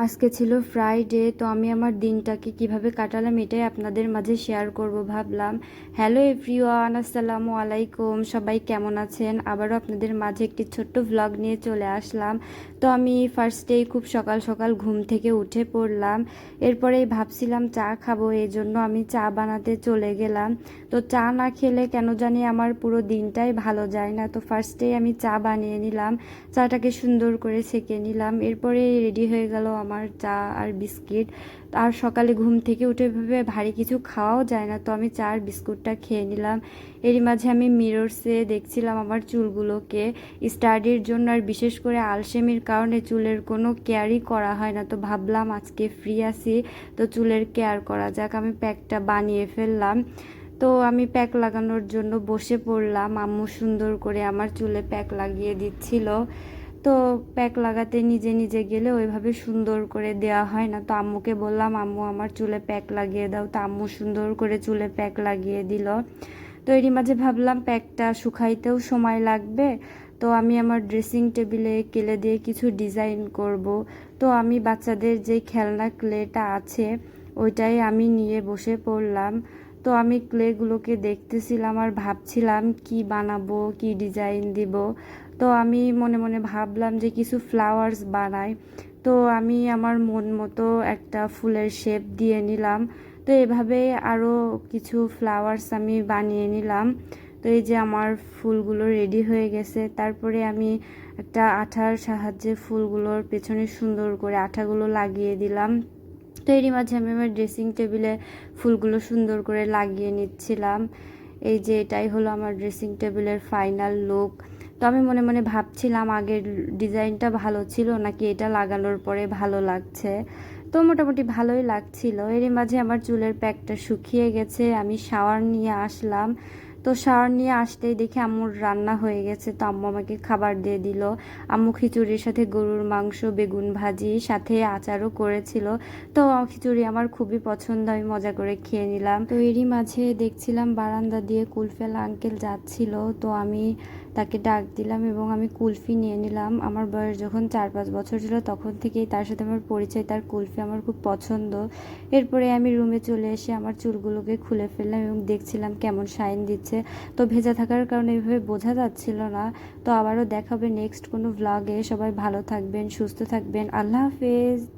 আজকে ছিল ফ্রাইডে, তো আমি আমার দিনটাকে কিভাবে কাটালাম এটাই আপনাদের মাঝে শেয়ার করব ভাবলাম। হ্যালো এভরিওয়ান, আসসালামু আলাইকুম। সবাই কেমন আছেন? আবারও আপনাদের মাঝে একটি ছোট্ট ভ্লগ নিয়ে চলে আসলাম। তো আমি ফার্স্টেই খুব সকাল সকাল ঘুম থেকে উঠে পড়লাম। এরপরেই ভাবছিলাম চা খাবো, এই জন্য আমি চা বানাতে চলে গেলাম। তো চা না খেলে কেন জানি আমার পুরো দিনটাই ভালো যায় না। তো ফার্স্টেই আমি চা বানিয়ে নিলাম, চাটাকে সুন্দর করে ছেঁকে নিলাম। এরপরে রেডি হয়ে গেল আমার চা আর বিস্কিট। আর সকালে ঘুম থেকে উঠে ভেবে ভারী কিছু খাওয়াও যায় না, তো আমি চা আর বিস্কুটটা খেয়ে নিলাম। এরই মাঝে আমি মিররসে দেখছিলাম আমার চুলগুলোকে। স্টাডির জন্য আর বিশেষ করে আলসেমির কারণে চুলের কোনো কেয়ারই করা হয় না। তো ভাবলাম আজকে ফ্রি আছি, তো চুলের কেয়ার করা যাক। আমি প্যাকটা বানিয়ে ফেললাম। তো আমি প্যাক লাগানোর জন্য বসে পড়লাম। আম্মু সুন্দর করে আমার চুলে প্যাক লাগিয়ে দিচ্ছিল। তো প্যাক লাগাতে নিজে নিজে গেলে ওইভাবে সুন্দর করে দেওয়া হয় না। তো আম্মুকে বললাম, আম্মু আমার চুলে প্যাক লাগিয়ে দাও। তো আম্মু সুন্দর করে চুলে প্যাক লাগিয়ে দিল। তো এরই মাঝে ভাবলাম প্যাকটা শুকাইতেও সময় লাগবে, তো আমি আমার ড্রেসিং টেবিলে কেলে দিয়ে কিছু ডিজাইন করব। তো আমি বাচ্চাদের যে খেলনা ক্লেটা আছে ওইটাই আমি নিয়ে বসে পড়লাম। তো আমি ক্লেগুলোকে দেখতেছিলাম আর ভাবছিলাম কি বানাবো, কি ডিজাইন দিব। তো আমি মনে মনে ভাবলাম যে কিছু ফ্লাওয়ার্স বানাই। তো আমি আমার মন মতো একটা ফুলের শেপ দিয়ে নিলাম। তো এভাবে আরও কিছু ফ্লাওয়ার্স আমি বানিয়ে নিলাম। তো এই যে আমার ফুলগুলো রেডি হয়ে গেছে। তারপরে আমি একটা আঠার সাহায্যে ফুলগুলোর পেছনে সুন্দর করে আঠাগুলো লাগিয়ে দিলাম। তো এরই মাঝে আমি আমার ড্রেসিং টেবিলে ফুলগুলো সুন্দর করে লাগিয়ে নিচ্ছিলাম। এই যে এটাই হলো আমার ড্রেসিং টেবিলের ফাইনাল লুক। তো আমি মনে মনে ভাবছিলাম আগের ডিজাইনটা ভালো ছিল নাকি এটা লাগানোর পরে ভালো লাগছে। তো মোটামুটি ভালোই লাগছিল। এরই মাঝে আমার চুলের প্যাকটা শুকিয়ে গেছে, আমি শাওয়ার নিয়ে আসলাম। তো শাওয়ার নিয়ে আসতেই দেখি আম্মুর রান্না হয়ে গেছে। তো আম্মু আমাকে খাবার দিয়ে দিল। আম্মু খিচুড়ির সাথে গরুর মাংস, বেগুন ভাজি, সাথে আচারও করেছিল। তো খিচুড়ি আমার খুবই পছন্দ, আমি মজা করে খেয়ে নিলাম। তো এরই মাঝে দেখছিলাম বারান্দা দিয়ে কুলফেলা আঙ্কেল যাচ্ছিল। তো আমি তাকে ডাক দিলাম এবং আমি কুলফি নিয়ে নিলাম। আমার বয়স যখন 4-5 বছর ছিল তখন থেকেই তার সাথে আমার পরিচয়, তার কুলফি আমার খুব পছন্দ। এরপরে আমি রুমে চলে এসে আমার চুলগুলোকে খুলে ফেললাম এবং দেখছিলাম কেমন শাইন দিচ্ছে। তো ভেজা থাকার কারণে এভাবে বোঝা যাচ্ছিল না। তো আবারও দেখাবে নেক্সট কোনো ভ্লগে। সবাই ভালো থাকবেন, সুস্থ থাকবেন। আল্লাহ হাফেজ।